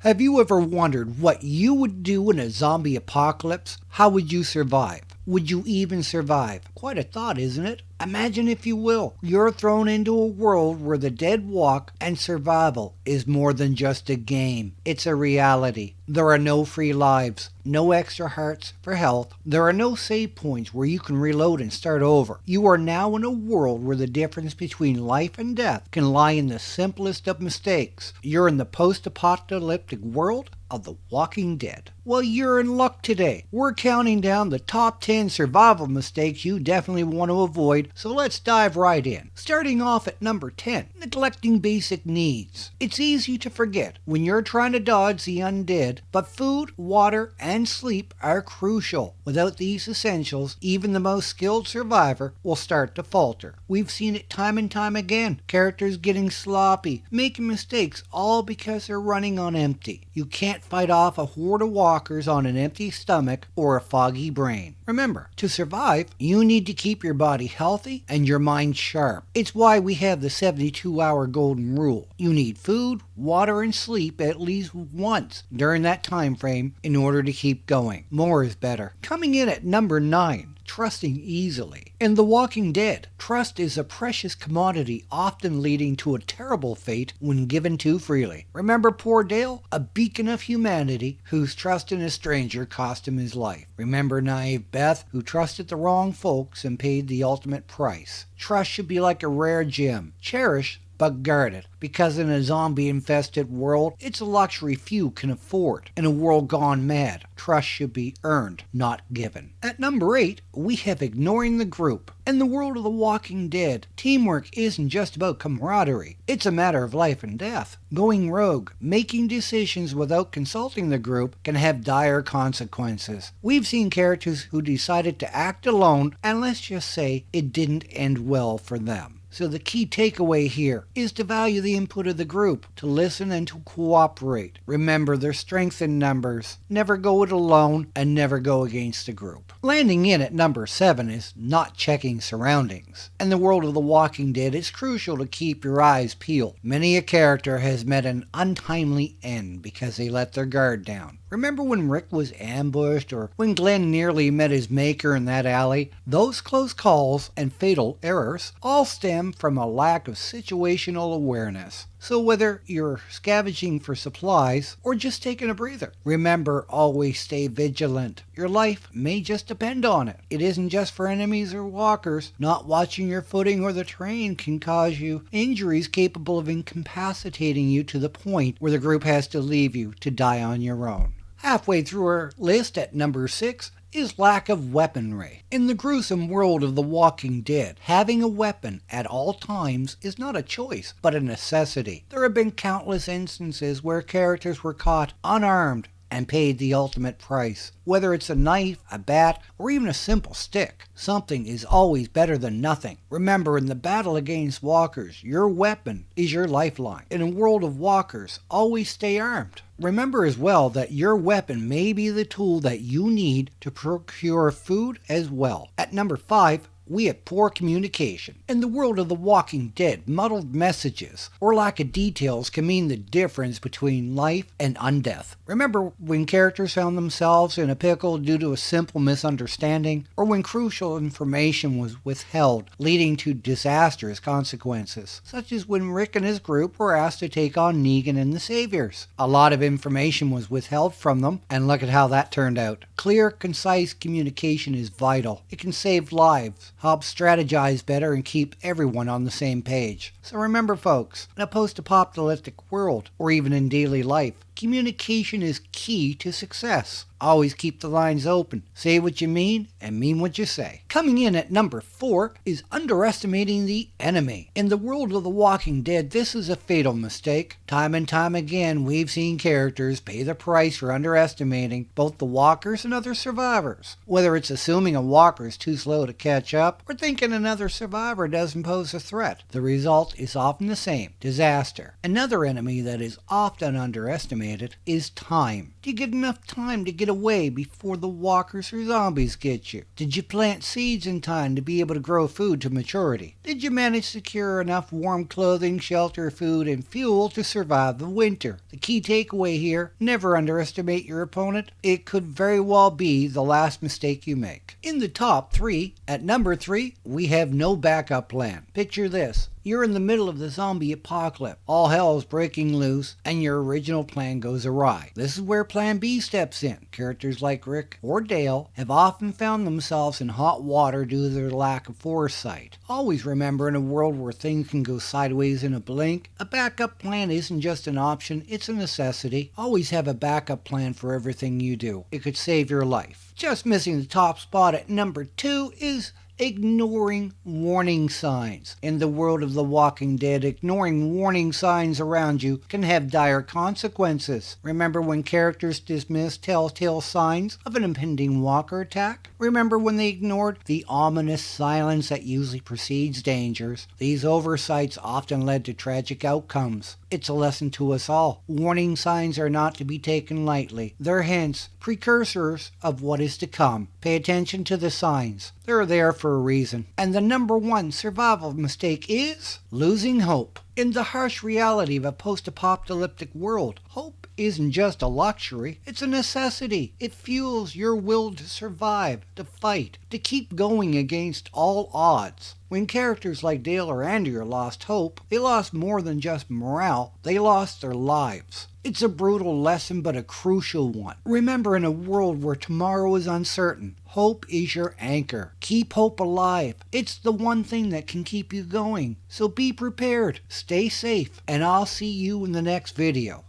Have you ever wondered what you would do in a zombie apocalypse? How would you survive? Would you even survive? Quite a thought, isn't it? Imagine, if you will, you're thrown into a world where the dead walk and survival is more than just a game. It's a reality. There are no free lives, no extra hearts for health. There are no save points where you can reload and start over. You are now in a world where the difference between life and death can lie in the simplest of mistakes. You're in the post-apocalyptic world of The Walking Dead. Well, you're in luck today. We're counting down the top 10 survival mistakes you definitely want to avoid, so let's dive right in. Starting off at number 10, neglecting basic needs. It's easy to forget when you're trying to dodge the undead, but food, water, and sleep are crucial. Without these essentials, even the most skilled survivor will start to falter. We've seen it time and time again. Characters getting sloppy, making mistakes, all because they're running on empty. You can't fight off a horde of walkers on an empty stomach or a foggy brain. Remember, to survive, you need to keep your body healthy and your mind sharp. It's why we have the 72-hour golden rule. You need food, water, and sleep at least once during that time frame in order to keep going. More is better. Coming in at number 9. Trusting easily. In The Walking Dead, trust is a precious commodity, often leading to a terrible fate when given too freely. Remember poor Dale, a beacon of humanity whose trust in a stranger cost him his life. Remember naive Beth, who trusted the wrong folks and paid the ultimate price. Trust should be like a rare gem. Cherish but guard it, because in a zombie-infested world, it's a luxury few can afford. In a world gone mad, trust should be earned, not given. At number 8, we have ignoring the group. In the world of The Walking Dead, teamwork isn't just about camaraderie. It's a matter of life and death. Going rogue, making decisions without consulting the group can have dire consequences. We've seen characters who decided to act alone, and let's just say it didn't end well for them. So the key takeaway here is to value the input of the group, to listen and to cooperate. Remember, there's strength in numbers. Never go it alone and never go against a group. Landing in at number 7 is not checking surroundings. In the world of The Walking Dead, it's crucial to keep your eyes peeled. Many a character has met an untimely end because they let their guard down. Remember when Rick was ambushed, or when Glenn nearly met his maker in that alley? Those close calls and fatal errors all stem from a lack of situational awareness. So whether you're scavenging for supplies or just taking a breather, remember, always stay vigilant. Your life may just depend on it. It isn't just for enemies or walkers. Not watching your footing or the terrain can cause you injuries capable of incapacitating you to the point where the group has to leave you to die on your own. Halfway through our list at number 6 is lack of weaponry. In the gruesome world of The Walking Dead, having a weapon at all times is not a choice, but a necessity. There have been countless instances where characters were caught unarmed and paid the ultimate price. Whether it's a knife, a bat, or even a simple stick, something is always better than nothing. Remember, in the battle against walkers, your weapon is your lifeline. In a world of walkers, always stay armed. Remember as well that your weapon may be the tool that you need to procure food as well. At number 5, we have poor communication. In the world of The Walking Dead, muddled messages or lack of details can mean the difference between life and undeath. Remember when characters found themselves in a pickle due to a simple misunderstanding, or when crucial information was withheld, leading to disastrous consequences, such as when Rick and his group were asked to take on Negan and the Saviors. A lot of information was withheld from them, and look at how that turned out. Clear, concise communication is vital. It can save lives, help strategize better, and keep everyone on the same page. So remember, folks, in a post-apocalyptic world, or even in daily life, communication is key to success. Always keep the lines open. Say what you mean and mean what you say. Coming in at number 4 is underestimating the enemy. In the world of The Walking Dead, this is a fatal mistake. Time and time again, we've seen characters pay the price for underestimating both the walkers and other survivors. Whether it's assuming a walker is too slow to catch up, or thinking another survivor doesn't pose a threat, the result is often the same: disaster. Another enemy that is often underestimated is time. Do you get enough time to get away before the walkers or zombies get you? Did you plant seeds in time to be able to grow food to maturity? Did you manage to secure enough warm clothing, shelter, food, and fuel to survive the winter? The key takeaway here, never underestimate your opponent. It could very well be the last mistake you make. In the top 3, at number 3, we have no backup plan. Picture this. You're in the middle of the zombie apocalypse. All hell is breaking loose, and your original plan goes awry. This is where Plan B steps in. Characters like Rick or Dale have often found themselves in hot water due to their lack of foresight. Always remember, in a world where things can go sideways in a blink, a backup plan isn't just an option, it's a necessity. Always have a backup plan for everything you do. It could save your life. Just missing the top spot at number 2 is ignoring warning signs. In the world of The Walking Dead, ignoring warning signs around you can have dire consequences. Remember when characters dismissed telltale signs of an impending walker attack? Remember when they ignored the ominous silence that usually precedes dangers? These oversights often led to tragic outcomes. It's a lesson to us all. Warning signs are not to be taken lightly. They're hints, precursors of what is to come. Pay attention to the signs. They're there for a reason. And the number 1 survival mistake is losing hope. In the harsh reality of a post-apocalyptic world, hope isn't just a luxury, it's a necessity. It fuels your will to survive, to fight, to keep going against all odds. When characters like Dale or Andrea lost hope, they lost more than just morale, they lost their lives. It's a brutal lesson, but a crucial one. Remember, in a world where tomorrow is uncertain, hope is your anchor. Keep hope alive. It's the one thing that can keep you going. So be prepared, stay safe, and I'll see you in the next video.